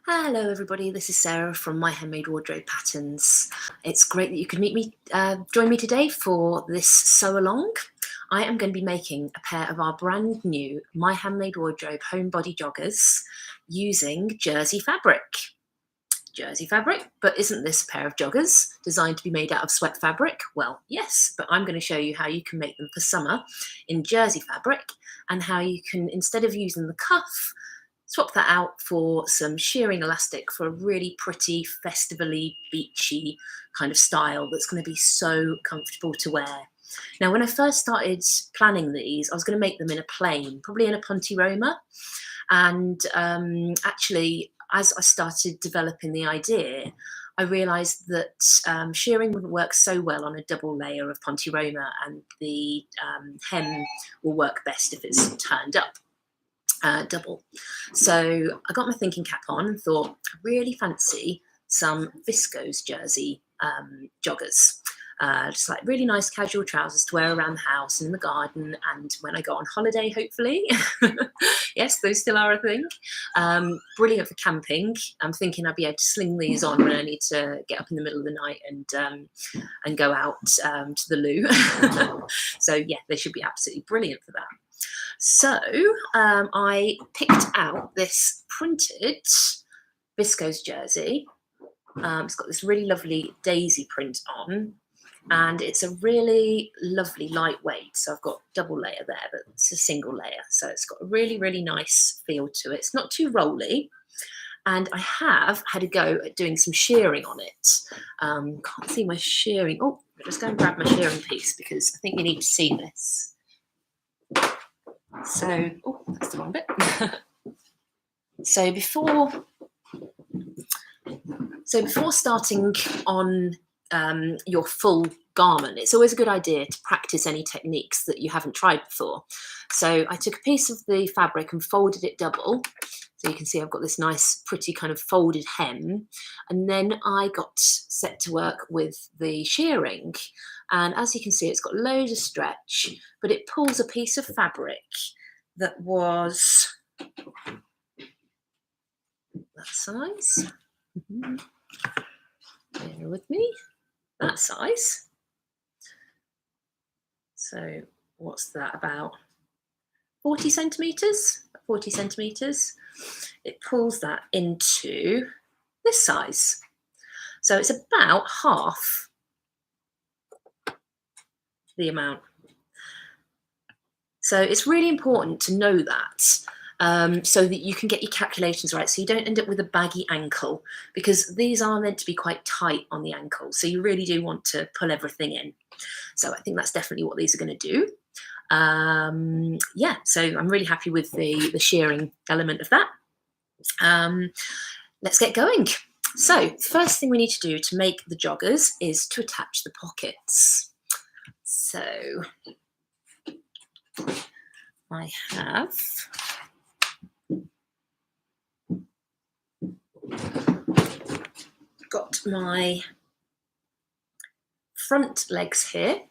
Hello everybody, this is Sarah from My Handmade Wardrobe Patterns. It's great that you could join me today for this sew along. I am going to be making a pair of our brand new My Handmade Wardrobe Homebody Joggers using jersey fabric. Jersey fabric, but isn't this a pair of joggers designed to be made out of sweat fabric? Well, yes, but I'm going to show you how you can make them for summer in jersey fabric and how you can, instead of using the cuff, swap that out for some shearing elastic for a really pretty, festivally, beachy kind of style that's going to be so comfortable to wear. Now, when I first started planning these, I was going to make them in a plain, probably in a Ponte Roma. And actually, as I started developing the idea, I realised that shearing wouldn't work so well on a double layer of Ponte Roma, and the hem will work best if it's turned up. Double. So I got my thinking cap on and thought, I really fancy some viscose jersey joggers. Just like really nice casual trousers to wear around the house and in the garden and when I go on holiday, hopefully. Yes, those still are a thing. Brilliant for camping. I'm thinking I'd be able to sling these on when I need to get up in the middle of the night and go out to the loo. So yeah, they should be absolutely brilliant for that. So I picked out this printed viscose jersey. It's got this really lovely daisy print on, and it's a really lovely lightweight. So I've got double layer there, but it's a single layer. So it's got a really, really nice feel to it. It's not too rolly. And I have had a go at doing some shearing on it. Can't see my shearing. Oh, I'll just go and grab my shearing piece because I think you need to see this. So, oh, that's the wrong bit. So before starting on your full garment, it's always a good idea to practice any techniques that you haven't tried before. So I took a piece of the fabric and folded it double. So you can see I've got this nice, pretty kind of folded hem. And then I got set to work with the shearing. And as you can see, it's got loads of stretch, but it pulls a piece of fabric that was that size. Bear with me. That size. So what's that, about 40 centimetres? 40 centimetres. It pulls that into this size. So it's about half the amount. So it's really important to know that so that you can get your calculations right, so you don't end up with a baggy ankle, because these are meant to be quite tight on the ankle. So you really do want to pull everything in. So I think that's definitely what these are going to do. Yeah, so I'm really happy with the shearing element of that. Let's get going. So first thing we need to do to make the joggers is to attach the pockets. So I have got my front legs here,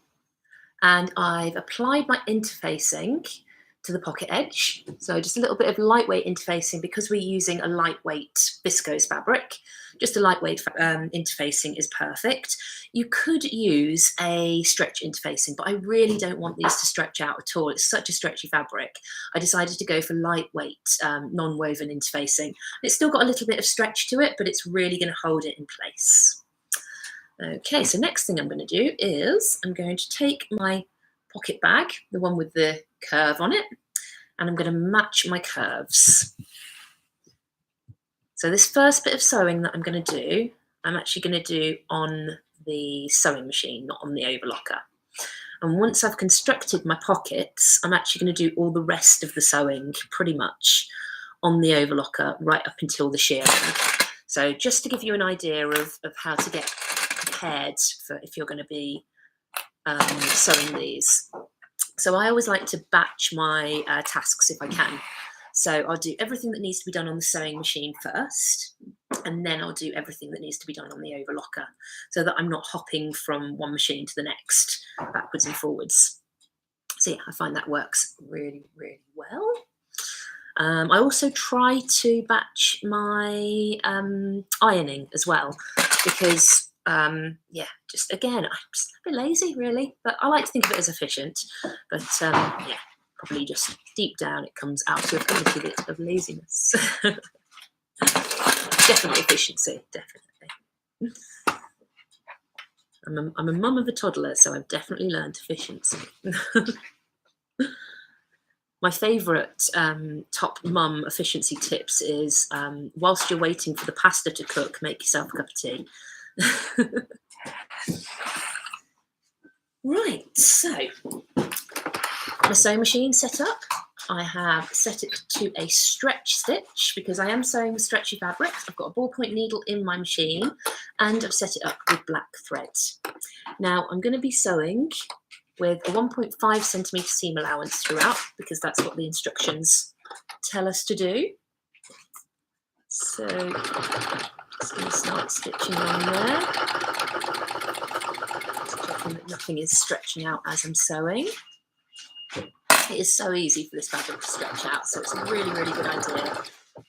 and I've applied my interfacing to the pocket edge. So just a little bit of lightweight interfacing, because we're using a lightweight viscose fabric. Just a lightweight interfacing is perfect. You could use a stretch interfacing, but I really don't want these to stretch out at all. It's such a stretchy fabric. I decided to go for lightweight non-woven interfacing. It's still got a little bit of stretch to it, but it's really going to hold it in place. Okay, so next thing I'm going to do is I'm going to take my pocket bag, the one with the curve on it, and I'm going to match my curves. So this first bit of sewing that I'm going to do, I'm actually going to do on the sewing machine, not on the overlocker. And once I've constructed my pockets, I'm actually going to do all the rest of the sewing pretty much on the overlocker right up until the shearing. So just to give you an idea of how to get prepared for if you're going to be sewing these. So I always like to batch my tasks if I can. So I'll do everything that needs to be done on the sewing machine first, and then I'll do everything that needs to be done on the overlocker, so that I'm not hopping from one machine to the next, backwards and forwards. So yeah, I find that works really, really well. I also try to batch my ironing as well, because yeah, just again, I'm just a bit lazy really, but I like to think of it as efficient. But yeah, probably just deep down it comes out with a little bit of laziness. Definitely efficiency, definitely. I'm a mum of a toddler, so I've definitely learned efficiency. My favourite top mum efficiency tips is whilst you're waiting for the pasta to cook, make yourself a cup of tea. Right, so my sewing machine set up. I have set it to a stretch stitch because I am sewing with stretchy fabric. I've got a ballpoint needle in my machine and I've set it up with black thread. Now I'm going to be sewing with a 1.5 centimetre seam allowance throughout because that's what the instructions tell us to do. So just going to start stitching on there. Just checking that nothing is stretching out as I'm sewing. It is so easy for this fabric to stretch out, so it's a really, really good idea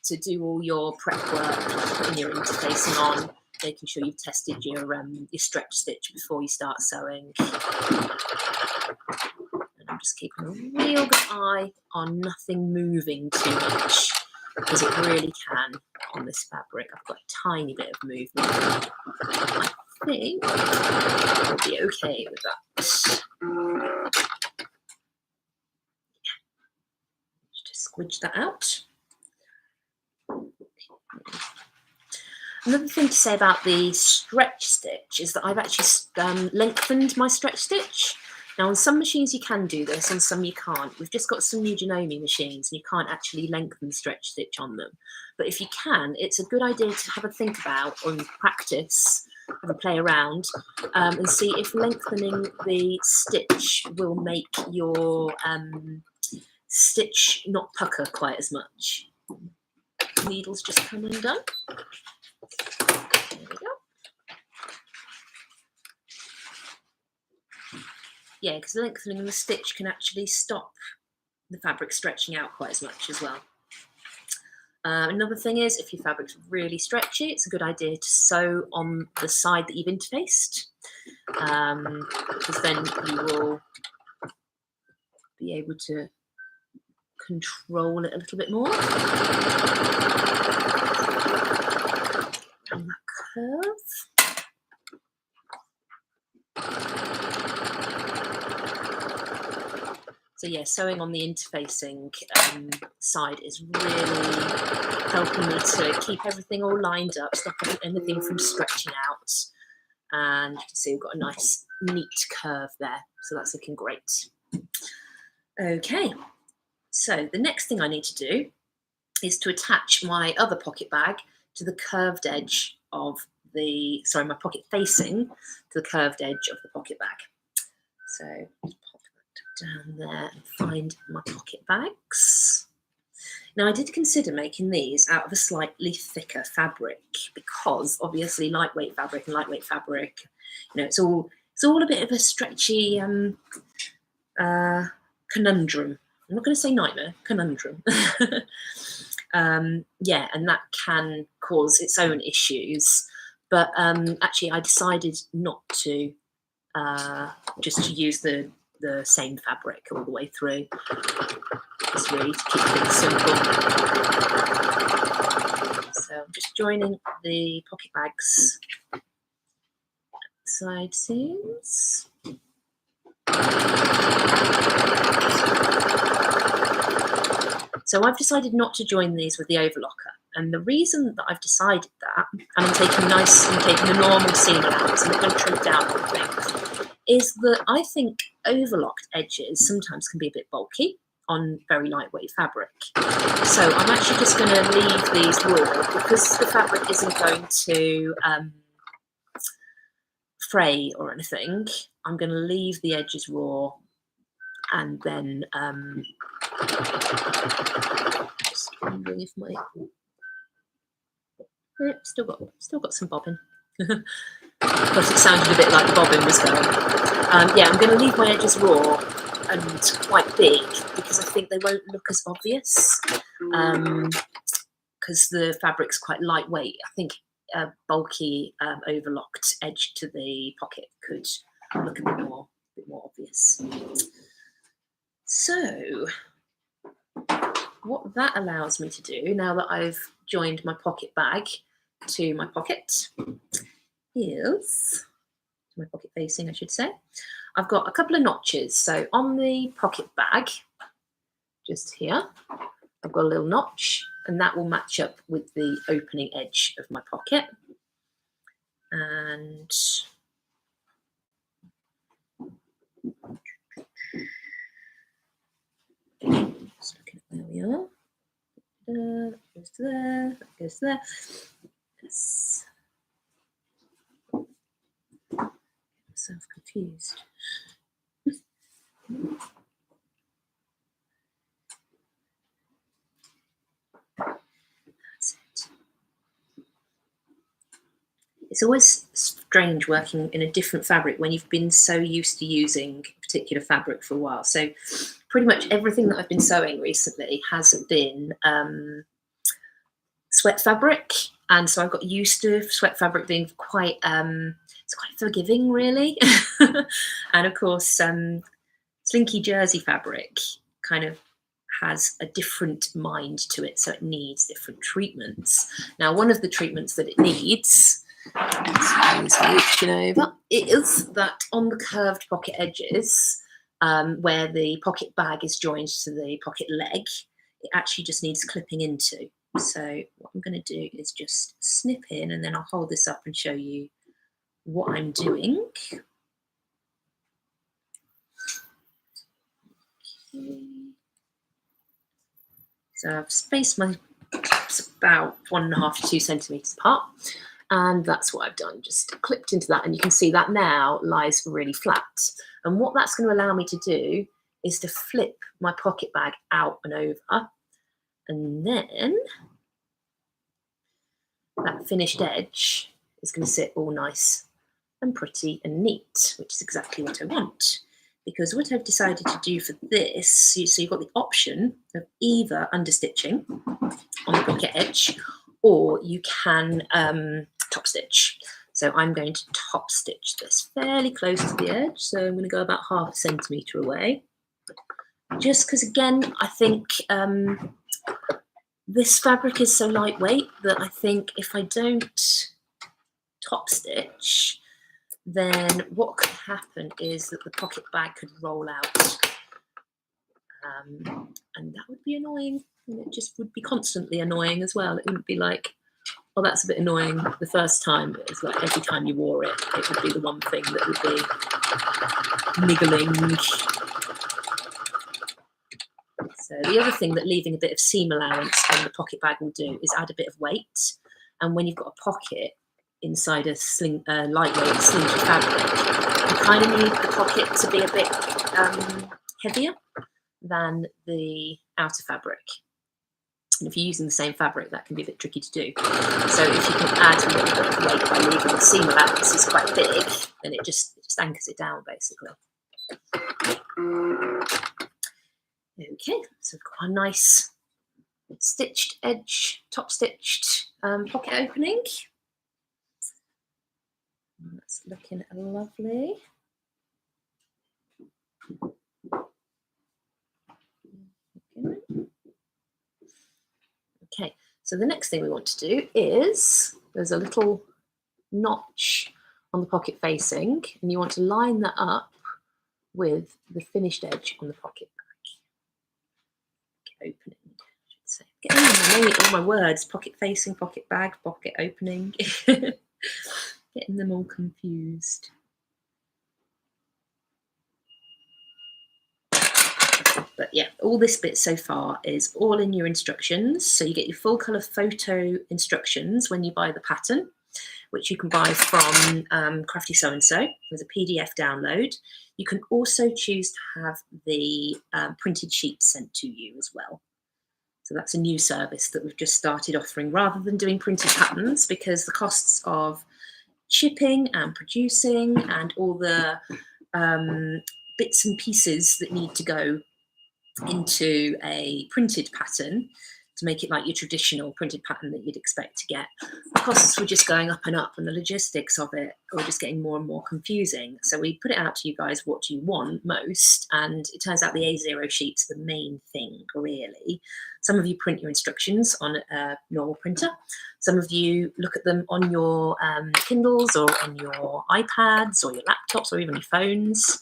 to do all your prep work, putting your interfacing on, making sure you've tested your stretch stitch before you start sewing. And I'm just keeping a real good eye on nothing moving too much, because it really can on this fabric. I've got a tiny bit of movement. I think I'll be okay with that. Just squidge that out. Another thing to say about the stretch stitch is that I've actually lengthened my stretch stitch. Now on some machines you can do this, on some you can't. We've just got some new Janome machines and you can't actually lengthen stretch stitch on them. But if you can, it's a good idea to have a think about or practice, have a play around and see if lengthening the stitch will make your stitch not pucker quite as much. Needles just come undone. There we go. Yeah, because lengthening the stitch can actually stop the fabric stretching out quite as much as well. Another thing is, if your fabric's really stretchy, it's a good idea to sew on the side that you've interfaced, because then you will be able to control it a little bit more. Around that curve. So yeah, sewing on the interfacing side is really helping me to keep everything all lined up, stop anything from stretching out. And you can see we've got a nice, neat curve there. So that's looking great. Okay, so the next thing I need to do is to attach my other pocket bag to the curved edge of the, sorry, my pocket facing to the curved edge of the pocket bag. So down there and find my pocket bags. Now I did consider making these out of a slightly thicker fabric because obviously lightweight fabric, you know, it's all a bit of a stretchy conundrum. I'm not going to say nightmare, conundrum. Yeah, and that can cause its own issues. But actually I decided not to, just to use the same fabric all the way through. Just really to keep things simple. So I'm just joining the pocket bags side seams. So I've decided not to join these with the overlocker. And the reason that I've decided that, and I'm taking the normal seam allowance, I'm not going to trim down on things, is that I think overlocked edges sometimes can be a bit bulky on very lightweight fabric. So I'm actually just going to leave these raw because the fabric isn't going to fray or anything. I'm going to leave the edges raw and then just wondering if my still got some bobbin. Of course, it sounded a bit like the bobbin was going. Yeah, I'm going to leave my edges raw and quite big, because I think they won't look as obvious, because the fabric's quite lightweight. I think a bulky overlocked edge to the pocket could look a bit more obvious. So what that allows me to do, now that I've joined my pocket bag to my pocket, is my pocket facing, I should say, I've got a couple of notches. So on the pocket bag, just here, I've got a little notch, and that will match up with the opening edge of my pocket. And just looking at where we are. That goes to there, that goes to there. Yes. Myself confused. That's it. It's always strange working in a different fabric when you've been so used to using a particular fabric for a while. So pretty much everything that I've been sewing recently has been sweat fabric, and so I've got used to sweat fabric being quite it's quite forgiving, really. And of course slinky jersey fabric kind of has a different mind to it, so it needs different treatments. Now, one of the treatments that it needs, is that on the curved pocket edges, where the pocket bag is joined to the pocket leg, it actually just needs clipping into. So what I'm going to do is just snip in, and then I'll hold this up and show you what I'm doing. Okay. So I've spaced my clips about 1.5 to 2 centimeters apart, and that's what I've done, just clipped into that, and you can see that now lies really flat. And what that's going to allow me to do is to flip my pocket bag out and over, and then that finished edge is going to sit all nice and pretty and neat, which is exactly what I want. Because what I've decided to do for this, so you've got the option of either understitching on the pocket edge, or you can top stitch. So I'm going to top stitch this fairly close to the edge. So I'm going to go about 0.5 centimetre away. Just because, again, I think this fabric is so lightweight that I think if I don't top stitch, then what could happen is that the pocket bag could roll out, and that would be annoying, and it just would be constantly annoying as well. It wouldn't be like, oh, that's a bit annoying the first time, but it's like every time you wore it, it would be the one thing that would be niggling. So the other thing that leaving a bit of seam allowance on the pocket bag will do is add a bit of weight, and when you've got a pocket inside a lightweight slinky fabric, you kind of need the pocket to be a bit heavier than the outer fabric. And if you're using the same fabric, that can be a bit tricky to do. So if you can add a little bit of weight by leaving the seam allowance is quite big, then it just anchors it down, basically. Okay, so we've got a nice stitched edge, top stitched pocket opening. That's looking lovely. Okay, so the next thing we want to do is, there's a little notch on the pocket facing, and you want to line that up with the finished edge on the pocket bag. Opening, I should say. Getting all my words, pocket facing, pocket bag, pocket opening. Getting them all confused. But yeah, all this bit so far is all in your instructions. So you get your full colour photo instructions when you buy the pattern, which you can buy from Crafty Sew&So. There's a PDF download. You can also choose to have the printed sheet sent to you as well. So that's a new service that we've just started offering, rather than doing printed patterns, because the costs of shipping and producing and all the bits and pieces that need to go into a printed pattern to make it like your traditional printed pattern that you'd expect to get. The costs were just going up and up, and the logistics of it were just getting more and more confusing. So we put it out to you guys, what do you want most? And it turns out the A0 sheet's the main thing, really. Some of you print your instructions on a normal printer. Some of you look at them on your Kindles or on your iPads or your laptops or even your phones.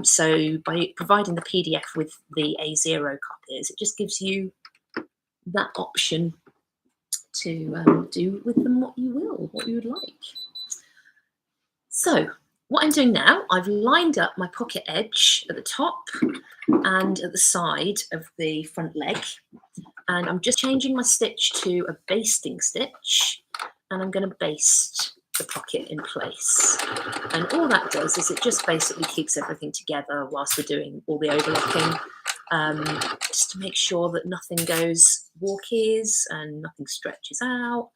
So by providing the PDF with the A0 copies, it just gives you that option to do with them what you will, what you would like. So what I'm doing now, I've lined up my pocket edge at the top and at the side of the front leg, and I'm just changing my stitch to a basting stitch, and I'm going to baste the pocket in place. And all that does is it just basically keeps everything together whilst we're doing all the overlocking, just to make sure that nothing goes walkies and nothing stretches out.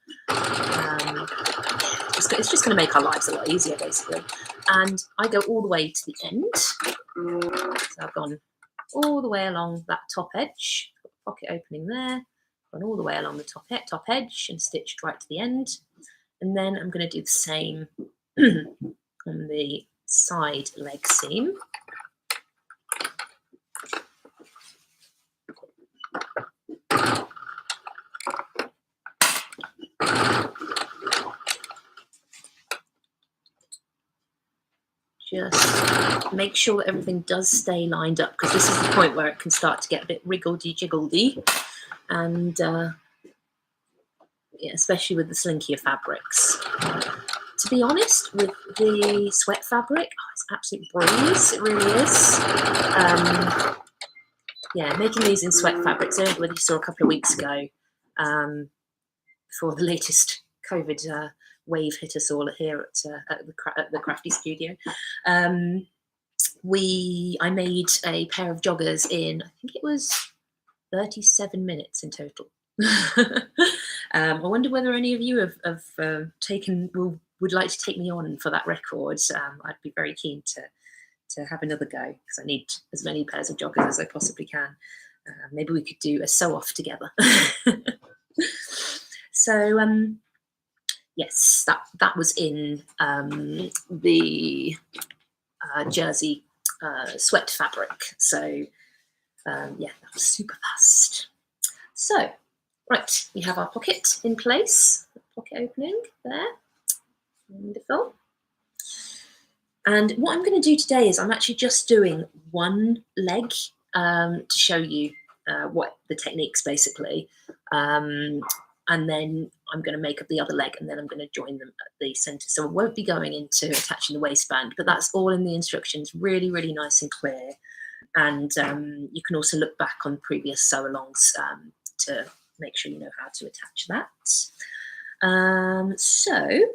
It's just going to make our lives a lot easier, basically. And I go all the way to the end. So I've gone all the way along that top edge, got the pocket opening there, gone all the way along the top edge and stitched right to the end. And then I'm going to do the same on the side leg seam. Just make sure that everything does stay lined up, because this is the point where it can start to get a bit wriggledy-jiggledy, and yeah, especially with the slinkier fabrics. To be honest, with the sweat fabric, it's absolute breeze, it really is. Yeah, making these in sweat fabrics, I don't know whether you saw a couple of weeks ago, before the latest COVID wave hit us all here at the Crafty Studio. I made a pair of joggers in, I think it was 37 minutes in total. I wonder whether any of you have would like to take me on for that record. I'd be very keen to have another go, because I need as many pairs of joggers as I possibly can. Maybe we could do a sew-off together. So yes, that was in the jersey sweat fabric. So yeah, that was super fast. So right, we have our pocket in place, pocket opening there, wonderful. And what I'm going to do today is I'm actually just doing one leg to show you what the techniques basically. And then I'm going to make up the other leg, and then I'm going to join them at the centre. So I won't be going into attaching the waistband, but that's all in the instructions, really, really nice and clear. And you can also look back on previous sew-alongs to make sure you know how to attach that. So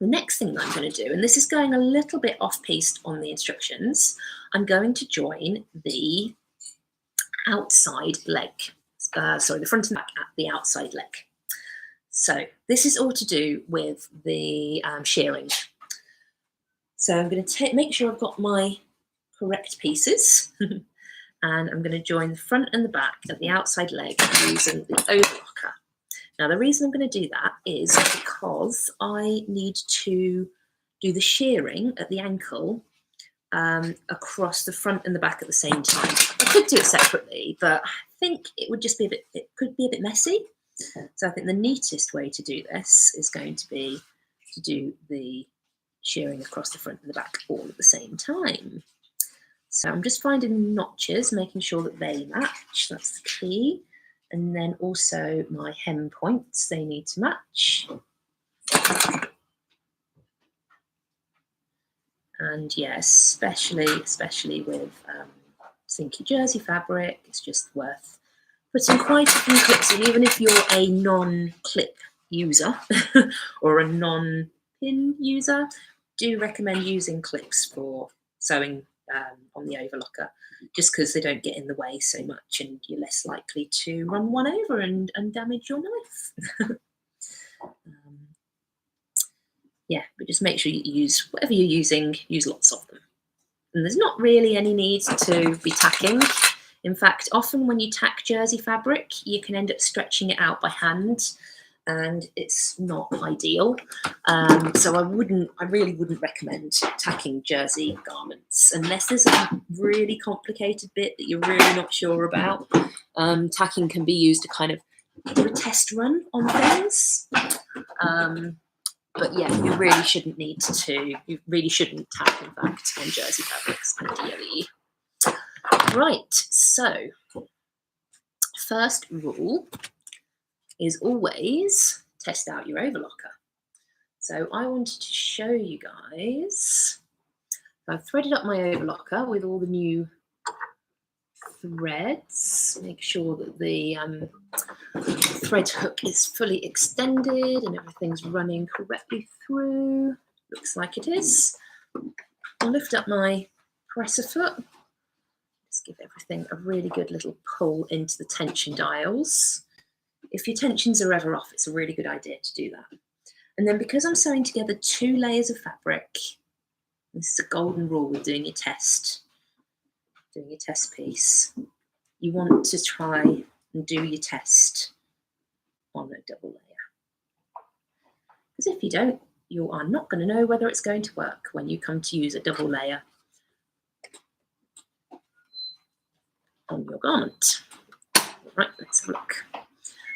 the next thing that I'm going to do, and this is going a little bit off-piste on the instructions, I'm going to join the outside leg. Sorry, the front and back at the outside leg. So this is all to do with the shearing. So I'm going to make sure I've got my correct pieces, and I'm going to join the front and the back at the outside leg using the overlocker. Now the reason I'm going to do that is because I need to do the shearing at the ankle across the front and the back at the same time. I could do it separately, but I think it would just be it could be a bit messy. So I think the neatest way to do this is going to be to do the shearing across the front and the back all at the same time. So I'm just finding notches, making sure that they match, that's the key. And then also my hem points, they need to match. And yeah, especially with Sinky jersey fabric, it's just worth putting quite a few clips in, even if you're a non-clip user or a non-pin user. Do recommend using clips for sewing on the overlocker, just because they don't get in the way so much and you're less likely to run one over and damage your knife. Yeah, but just make sure you use whatever you're using, use lots of them. And there's not really any need to be tacking. In fact, often when you tack jersey fabric, you can end up stretching it out by hand, and it's not ideal. So I really wouldn't recommend tacking jersey garments unless there's a really complicated bit that you're really not sure about. Tacking can be used to kind of do a test run on things. But yeah, you really shouldn't need to. You really shouldn't tack, in fact, on jersey fabrics, ideally. Right, so first rule is always test out your overlocker. So I wanted to show you guys. I've threaded up my overlocker with all the new threads. Make sure that the thread hook is fully extended and everything's running correctly through. Looks like it is. I'll lift up my presser foot. Just give everything a really good little pull into the tension dials. If your tensions are ever off, it's a really good idea to do that. And then because I'm sewing together 2 layers of fabric, this is a golden rule with doing your test piece, you want to try and do your test on a double layer. Because if you don't, you are not going to know whether it's going to work when you come to use a double layer on your garment. Right, let's have a look.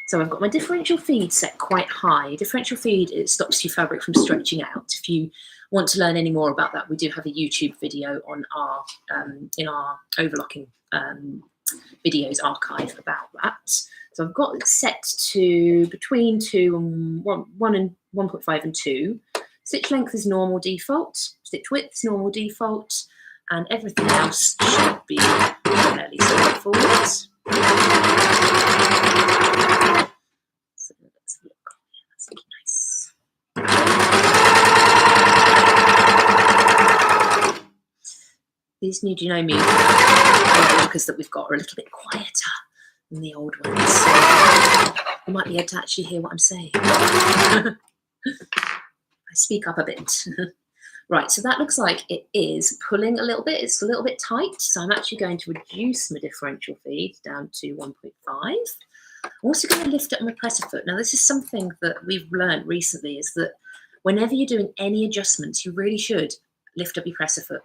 So I've got my differential feed set quite high. Differential feed, it stops your fabric from stretching out. If you want to learn any more about that, we do have a YouTube video on our in our overlocking videos archive about that. So I've got it set to between 1 and 1.5 and 2. Stitch length is normal default. Stitch width is normal default, and everything else should be fairly straightforward. So let's look. Yeah, that's looking nice. These new Genome overlockers that we've got are a little bit quieter than the old ones, so you might be able to actually hear what I'm saying. I speak up a bit. Right, so that looks like it is pulling a little bit. It's a little bit tight, so I'm actually going to reduce my differential feed down to 1.5. I'm also going to lift up my presser foot. Now, this is something that we've learned recently, is that whenever you're doing any adjustments, you really should lift up your presser foot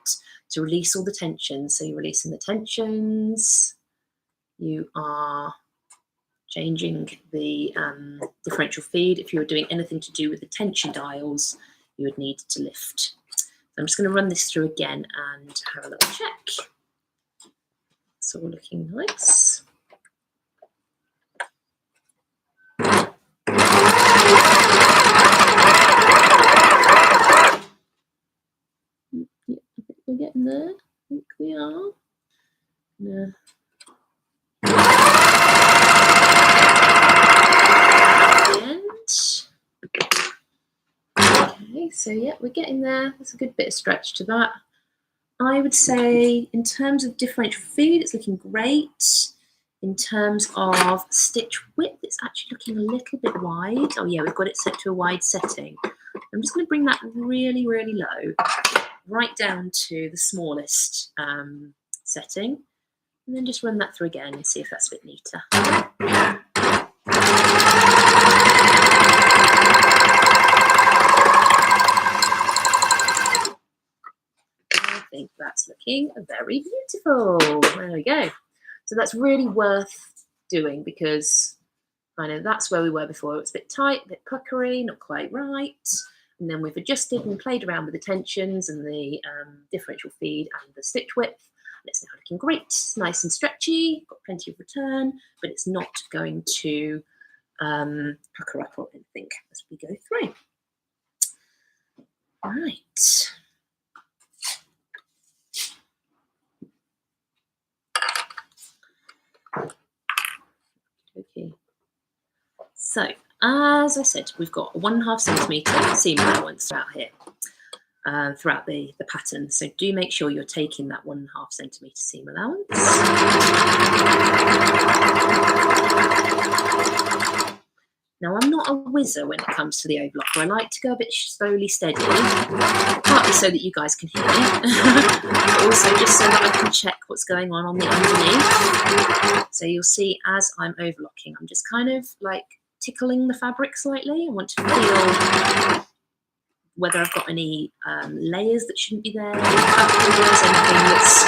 to release all the tensions. So you're releasing the tensions, you are changing the differential feed. If you're doing anything to do with the tension dials, you would need to lift. So I'm just going to run this through again and have a little check. It's all looking nice. We're getting there. I think we are. Yeah. Okay, so yeah, we're getting there. There's a good bit of stretch to that. I would say in terms of differential feed, it's looking great. In terms of stitch width, it's actually looking a little bit wide. Oh yeah, we've got it set to a wide setting. I'm just going to bring that really, really low, right down to the smallest setting, and then just run that through again and see if that's a bit neater. I think that's looking very beautiful. There we go. So that's really worth doing because kind of that's where we were before. It was a bit tight, a bit puckery, not quite right. And then we've adjusted and played around with the tensions and the differential feed and the stitch width. And it's now looking great. It's nice and stretchy, got plenty of return, but it's not going to pucker up or anything as we go through. Right. Okay. So, as I said, we've got a 1.5 centimetre seam allowance throughout here, throughout the pattern. So do make sure you're taking that 1.5 centimetre seam allowance. Now, I'm not a whizzer when it comes to the overlocker. I like to go a bit slowly, steady, partly so that you guys can hear me, but also just so that I can check what's going on the underneath. So you'll see as I'm overlocking, I'm just kind of like tickling the fabric slightly. I want to feel whether I've got any layers that shouldn't be there, anything that's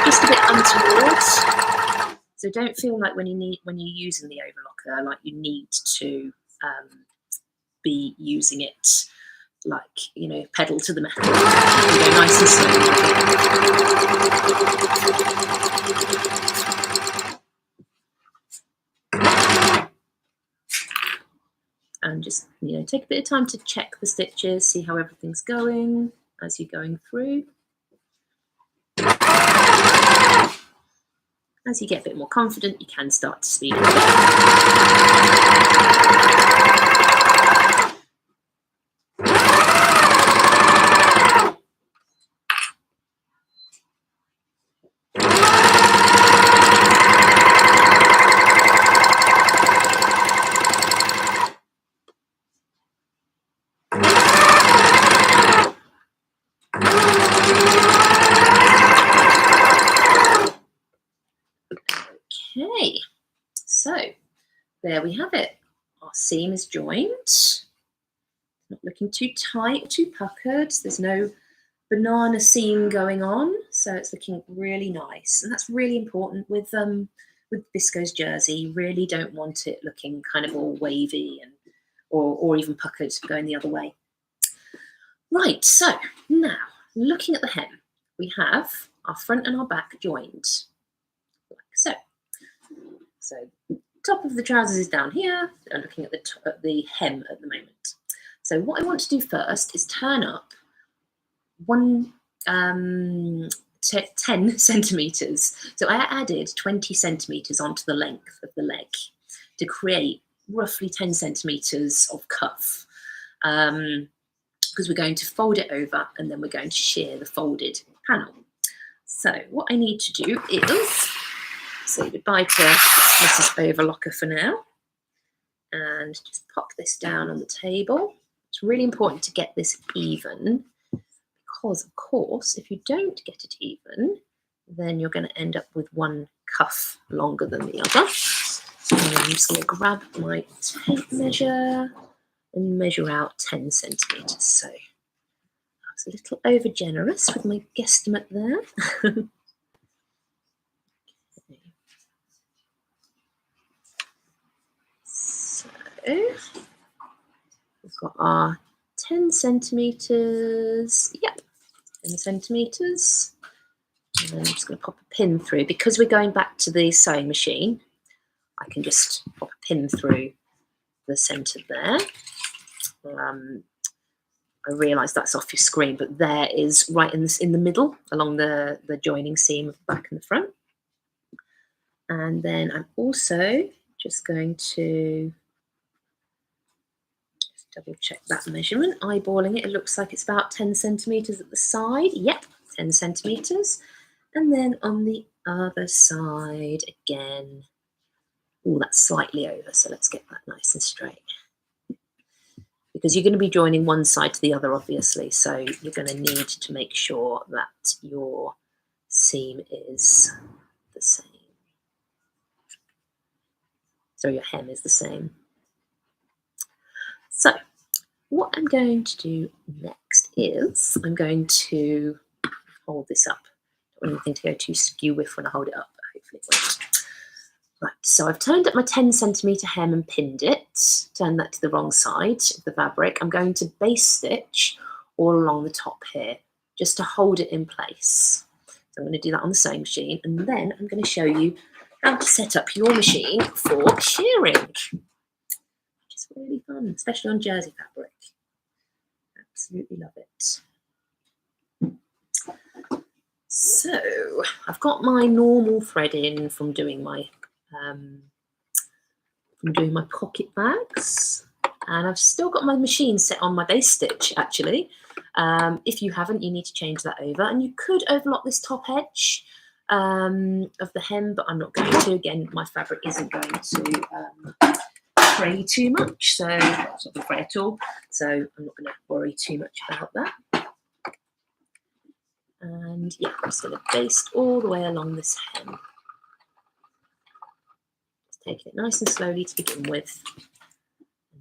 just a bit untoward. So don't feel like when you're using the overlocker, like you need to be using it like, you know, pedal to the metal. You go nice and slow. And just, you know, take a bit of time to check the stitches, see how everything's going as you're going through. As you get a bit more confident, you can start to speed it up. Okay, so there we have it. Our seam is joined. Not looking too tight or too puckered. There's no banana seam going on, so it's looking really nice. And that's really important with viscose jersey. You really don't want it looking kind of all wavy and or even puckered going the other way. Right, so now looking at the hem, we have our front and our back joined, like so. So top of the trousers is down here. I'm looking at the hem at the moment. So what I want to do first is turn up 10 centimetres. So I added 20 centimetres onto the length of the leg to create roughly 10 centimetres of cuff. Because we're going to fold it over and then we're going to shear the folded panel. So what I need to do is say goodbye to Mrs. Overlocker for now and just pop this down on the table. It's really important to get this even because, of course, if you don't get it even, then you're going to end up with one cuff longer than the other. So I'm just going to grab my tape measure and measure out 10 centimetres. So I was a little over generous with my guesstimate there. So we've got our 10 centimetres. Yep, 10 centimetres. And then I'm just going to pop a pin through. Because we're going back to the sewing machine, I can just pop a pin through the centre there. I realise that's off your screen, but there is right in the middle, along the joining seam of the back and the front. And then I'm also just going to just double check that measurement, eyeballing it. It looks like it's about 10 centimetres at the side. Yep, 10 centimetres. And then on the other side again. Oh, that's slightly over, so let's get that nice and straight. Because you're going to be joining one side to the other, obviously, so you're going to need to make sure that your seam is the same. So your hem is the same. So what I'm going to do next is I'm going to hold this up. I don't want anything to go too skew with when I hold it up, but hopefully it won't. Right, so I've turned up my 10 centimetre hem and pinned it, turned that to the wrong side of the fabric. I'm going to base stitch all along the top here, just to hold it in place. So I'm going to do that on the sewing machine, and then I'm going to show you how to set up your machine for shearing, which is really fun, especially on jersey fabric. Absolutely love it. So I've got my normal thread in from doing my pocket bags, and I've still got my machine set on my base stitch actually. If you haven't, you need to change that over, and you could overlock this top edge of the hem, but I'm not going to. Again, my fabric isn't going to fray too much, so it's not going to fray at all, so I'm not going to worry too much about that. And yeah, I'm just going to baste all the way along this hem. Just taking it nice and slowly to begin with.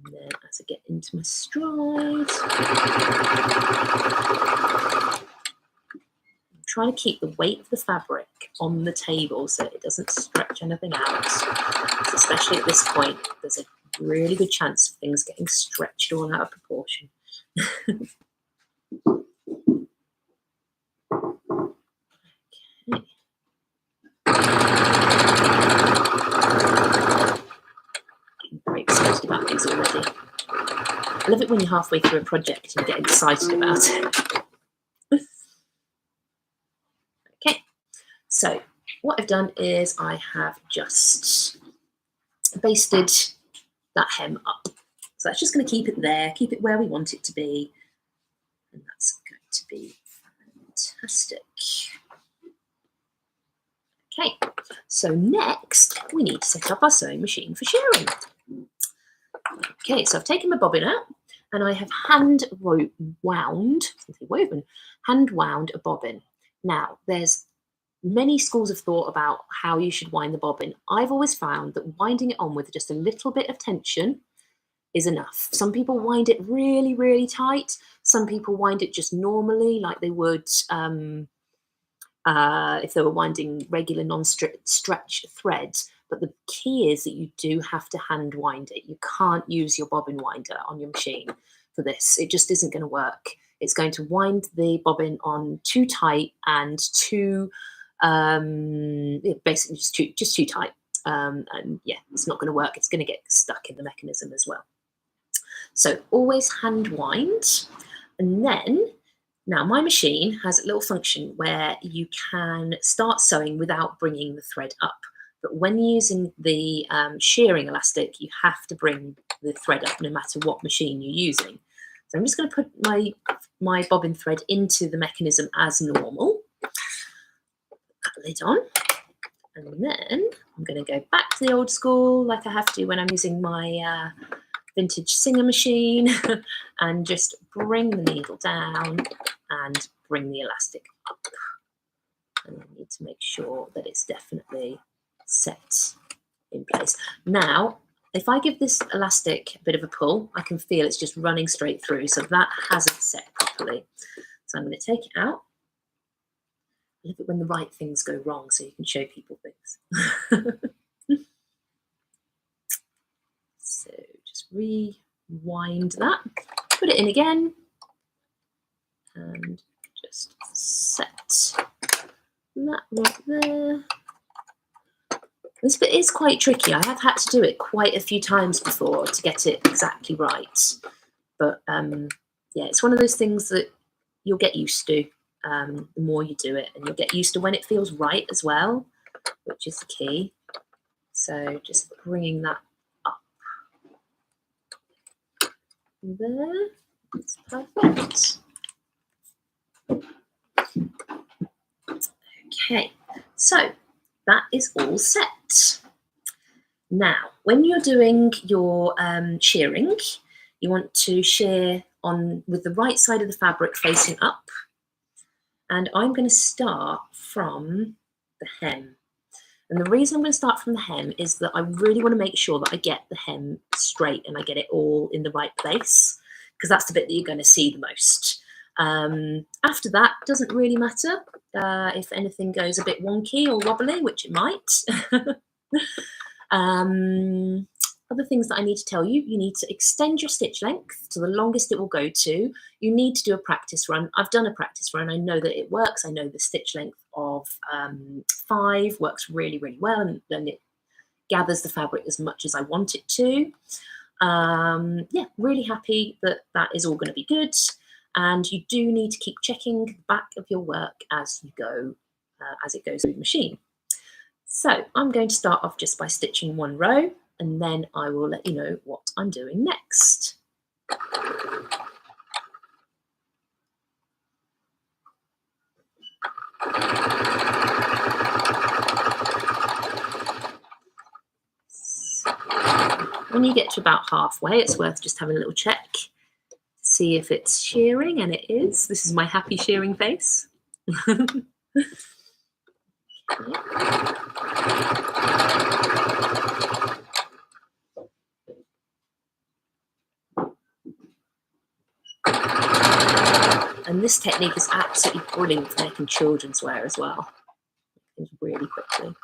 And then as I get into my stride, I'm trying to keep the weight of the fabric on the table so it doesn't stretch anything out. So especially at this point, there's a really good chance of things getting stretched all out of proportion. Okay. Getting very excited about things already. I love it when you're halfway through a project and you get excited about it. Okay, so what I've done is I have just basted that hem up. So that's just going to keep it there, keep it where we want it to be. And that's going to be fantastic. Okay, so next we need to set up our sewing machine for shearing. Okay, so I've taken my bobbin out and I have hand wound a bobbin. Now, there's many schools of thought about how you should wind the bobbin. I've always found that winding it on with just a little bit of tension is enough. Some people wind it really, really tight. Some people wind it just normally, like they would if they were winding regular non-stretch thread. But the key is that you do have to hand wind it. You can't use your bobbin winder on your machine for this. It just isn't going to work. It's going to wind the bobbin on too tight and too, basically just too tight. And yeah, it's not going to work. It's going to get stuck in the mechanism as well. So always hand wind. And then, now my machine has a little function where you can start sewing without bringing the thread up. But when using the shearing elastic, you have to bring the thread up no matter what machine you're using. So I'm just going to put my bobbin thread into the mechanism as normal. Put the lid on. And then I'm going to go back to the old school like I have to when I'm using my vintage Singer machine and just bring the needle down and bring the elastic up. And I need to make sure that it's definitely set in place. Now, if I give this elastic a bit of a pull, I can feel it's just running straight through. So that hasn't set properly. So I'm going to take it out. I love it when the right things go wrong so you can show people things. So just rewind that, put it in again, and just set that right there. This bit is quite tricky. I have had to do it quite a few times before to get it exactly right. But yeah, it's one of those things that you'll get used to the more you do it, and you'll get used to when it feels right as well, which is the key. So just bringing that up there. That's perfect. Okay, so that is all set. Now, when you're doing your shearing, you want to shear on with the right side of the fabric facing up. And I'm going to start from the hem. And the reason I'm going to start from the hem is that I really want to make sure that I get the hem straight and I get it all in the right place, because that's the bit that you're going to see the most. After that, doesn't really matter if anything goes a bit wonky or wobbly, which it might. Other things that I need to tell you, you need to extend your stitch length to the longest it will go to. You need to do a practice run. I've done a practice run. I know that it works. I know the stitch length of 5 works really, really well, and it gathers the fabric as much as I want it to. Yeah, really happy that that is all going to be good. And you do need to keep checking the back of your work as you go, as it goes through the machine. So I'm going to start off just by stitching one row, and then I will let you know what I'm doing next. So, When you get to about halfway, it's worth just having a little check to see if it's shearing, and it is. This is my happy shearing face. And this technique is absolutely brilliant for making children's wear as well. Really quickly.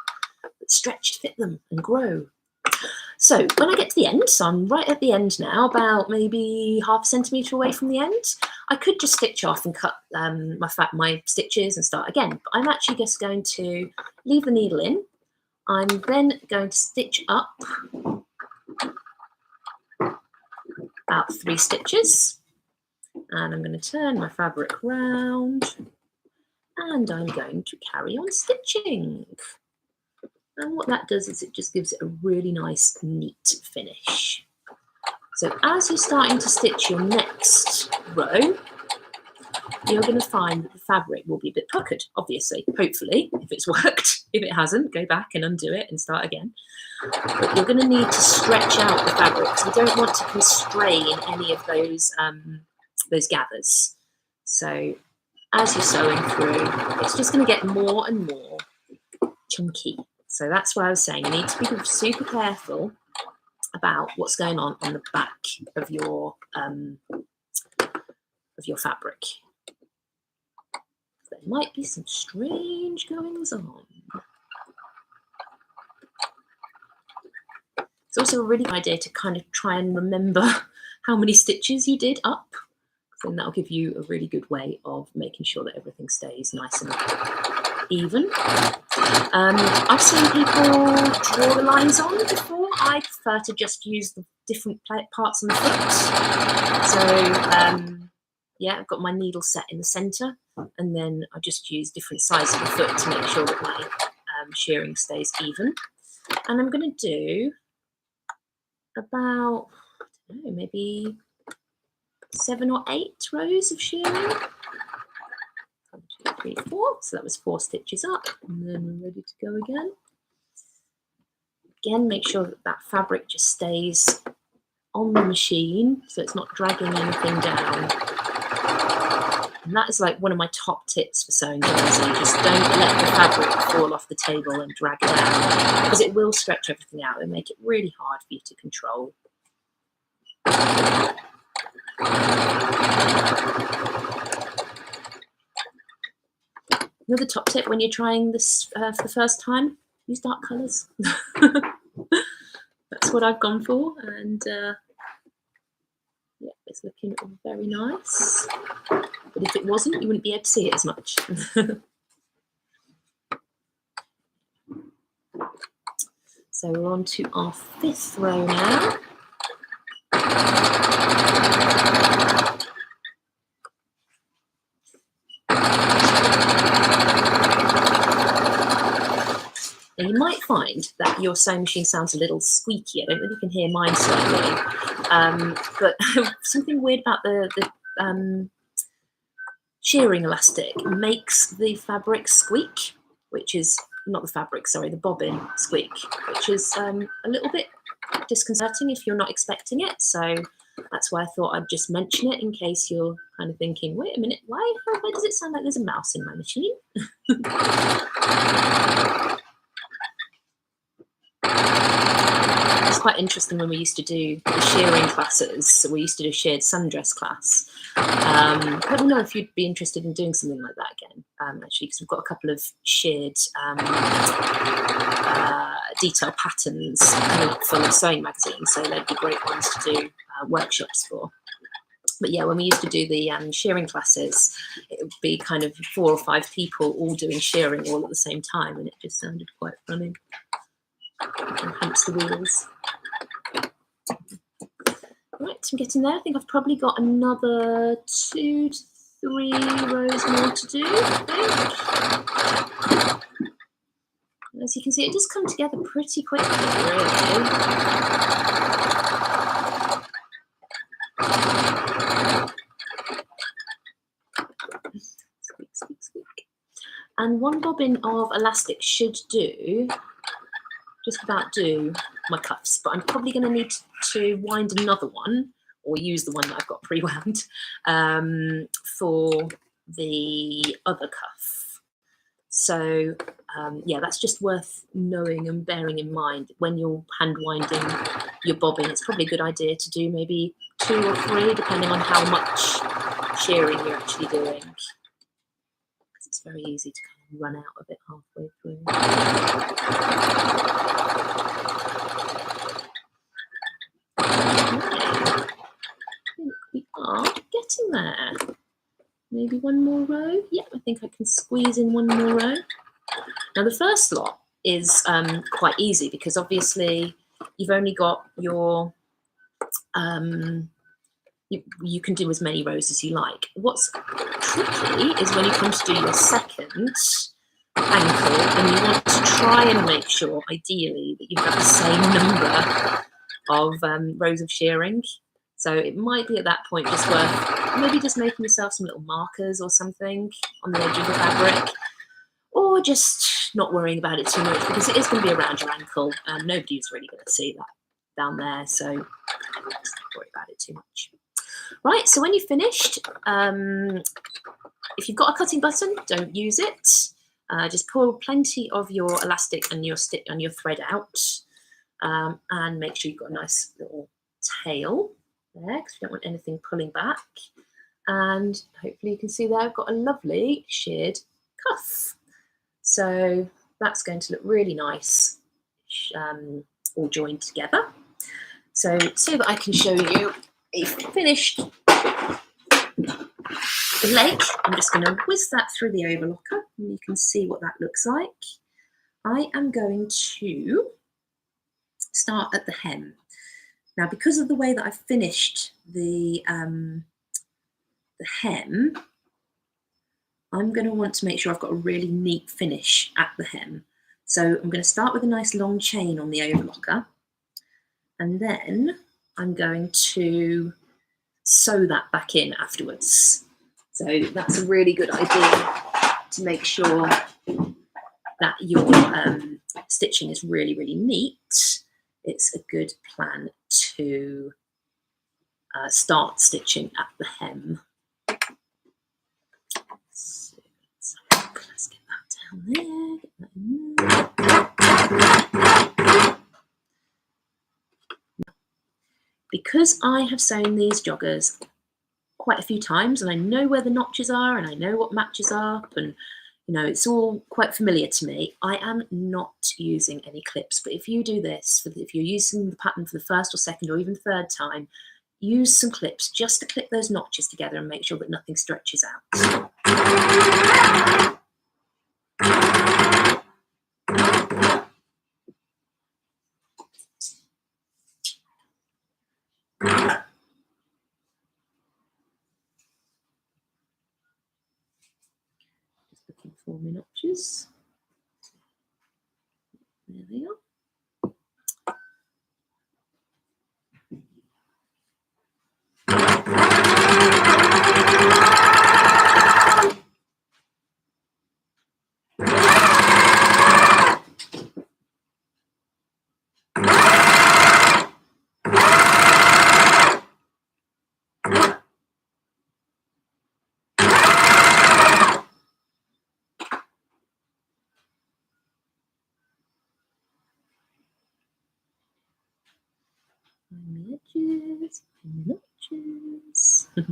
But stretch to fit them and grow. So when I get to the end, so I'm right at the end now, about maybe half a centimetre away from the end, I could just stitch off and cut my stitches and start again. But I'm actually just going to leave the needle in. I'm then going to stitch up about 3 stitches. And I'm going to turn my fabric round. And I'm going to carry on stitching. And what that does is it just gives it a really nice, neat finish. So as you're starting to stitch your next row, you're going to find that the fabric will be a bit puckered, obviously, hopefully, if it's worked. If it hasn't, go back and undo it and start again. But you're going to need to stretch out the fabric because we don't want to constrain any of those gathers. So as you're sewing through, it's just going to get more and more chunky. So that's why I was saying you need to be super careful about what's going on the back of your fabric. There might be some strange goings on. It's also a really good idea to kind of try and remember how many stitches you did up. Then that'll give you a really good way of making sure that everything stays nice and even. I've seen people draw the lines on before. I prefer to just use the different parts on the foot. So yeah, I've got my needle set in the centre, and then I just use different sizes of the foot to make sure that my shearing stays even. And I'm going to do about, I don't know, maybe 7 or 8 rows of shearing. 1, 2, 3, 4. So that was 4 stitches up, and then we're ready to go again. Again, make sure that that fabric just stays on the machine, so it's not dragging anything down. And that is like one of my top tips for sewing jersey. Just don't let the fabric fall off the table and drag down, because it will stretch everything out and make it really hard for you to control. Another top tip when you're trying this for the first time, use dark colours. That's what I've gone for, and yeah, it's looking very nice. But if it wasn't, you wouldn't be able to see it as much. So we're on to our 5th row now. Now you might find that your sewing machine sounds a little squeaky. I don't know if you can hear mine slightly. But something weird about the shearing elastic makes the fabric squeak, which is not the fabric, sorry, the bobbin squeak, which is a little bit disconcerting if you're not expecting it. So that's why I thought I'd just mention it in case you're kind of thinking, wait a minute, why does it sound like there's a mouse in my machine? It's quite interesting when we used to do the shearing classes. So we used to do a shared sundress class. I don't know if you'd be interested in doing something like that again, actually, because we've got a couple of shared detail patterns coming up from the sewing magazine, so they'd be great ones to do workshops for. But yeah, when we used to do the shearing classes, it would be kind of 4 or 5 people all doing shearing all at the same time, and it just sounded quite funny. And hamster wheels. Right, I'm getting there. I think I've probably got another 2 to 3 rows more to do, I think. As you can see, it does come together pretty quickly, really. Squeak, squeak, squeak. And 1 bobbin of elastic should just about do my cuffs, but I'm probably going to need to wind another one, or use the one that I've got pre-wound for the other cuff. So yeah, that's just worth knowing and bearing in mind when you're hand winding your bobbin. It's probably a good idea to do maybe 2 or 3, depending on how much shearing you're actually doing, because it's very easy to kind of run out of it halfway through. Okay. I think we are getting there. Maybe one more row. Yeah, I think I can squeeze in one more row. Now the first lot is quite easy, because obviously you've only got your you can do as many rows as you like. What's tricky is when you come to do your second ankle, and you want to try and make sure, ideally, that you have the same number of rows of shearing. So it might be at that point just worth maybe just making yourself some little markers or something on the edge of the fabric, or just not worrying about it too much, because it is going to be around your ankle and nobody's really going to see that down there, so just don't worry about it too much. Right, so when you've finished, if you've got a cutting button, don't use it. Just pull plenty of your elastic and your thread out, and make sure you've got a nice little tail there, because we don't want anything pulling back. And hopefully you can see there I've got a lovely sheared cuff. So that's going to look really nice, all joined together. So that I can show you a finished leg, I'm just going to whiz that through the overlocker, and you can see what that looks like. I am going to start at the hem. Now, because of the way that I've finished the hem, I'm going to want to make sure I've got a really neat finish at the hem. So I'm going to start with a nice long chain on the overlocker, and then I'm going to sew that back in afterwards. So that's a really good idea, to make sure that your stitching is really, really neat. It's a good plan to start stitching at the hem. So let's get that down there, get that in there. Because I have sewn these joggers quite a few times, and I know where the notches are, and I know what matches up, and you know, it's all quite familiar to me, I am not using any clips. But if you do this, if you're using the pattern for the first or second or even third time, use some clips just to clip those notches together and make sure that nothing stretches out. For my notches. There they are. My edges, my notches. Okay.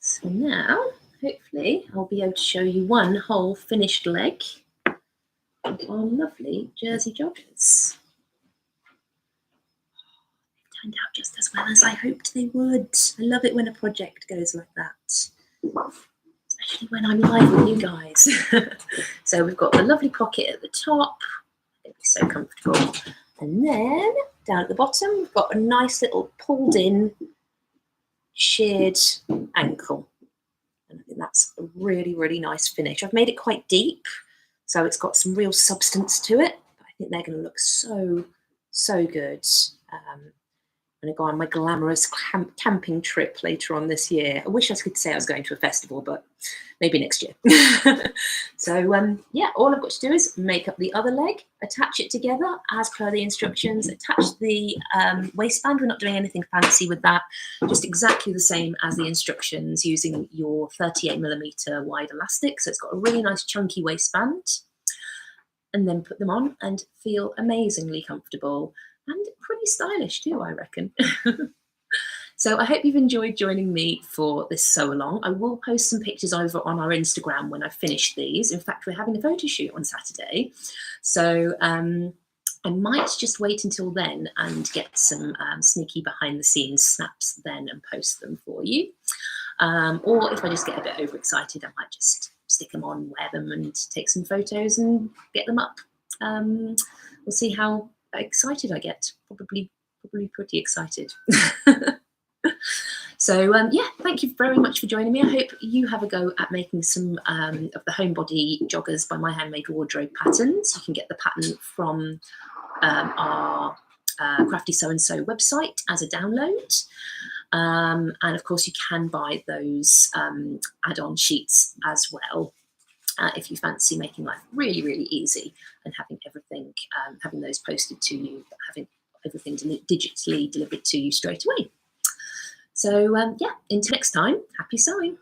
So now, hopefully, I'll be able to show you one whole finished leg of our lovely jersey joggers. They've turned out just as well as I hoped they would. I love it when a project goes like that, especially when I'm live with you guys. So we've got the lovely pocket at the top. It'll be so comfortable. And then down at the bottom, we've got a nice little pulled in sheared ankle. And I think that's a really, really nice finish. I've made it quite deep, so it's got some real substance to it. But I think they're going to look so, so good. I'm going to go on my glamorous camping trip later on this year. I wish I could say I was going to a festival, but maybe next year. So yeah, all I've got to do is make up the other leg, attach it together as per the instructions, attach the waistband. We're not doing anything fancy with that, just exactly the same as the instructions, using your 38mm wide elastic. So it's got a really nice chunky waistband, and then put them on and feel amazingly comfortable. And pretty stylish too, I reckon. So I hope you've enjoyed joining me for this sew along. I will post some pictures over on our Instagram when I've finished these. In fact, we're having a photo shoot on Saturday. So I might just wait until then and get some sneaky behind the scenes snaps then and post them for you. Or if I just get a bit overexcited, I might just stick them on, wear them and take some photos and get them up. We'll see how excited I get. Probably pretty excited. So yeah, thank you very much for joining me. I hope you have a go at making some of the Homebody Joggers by My Handmade Wardrobe patterns. You can get the pattern from our Crafty Sew&So website as a download. And of course you can buy those add-on sheets as well. If you fancy making life really, really easy and having everything, having those posted to you, having everything digitally delivered to you straight away. So yeah, until next time, happy sewing.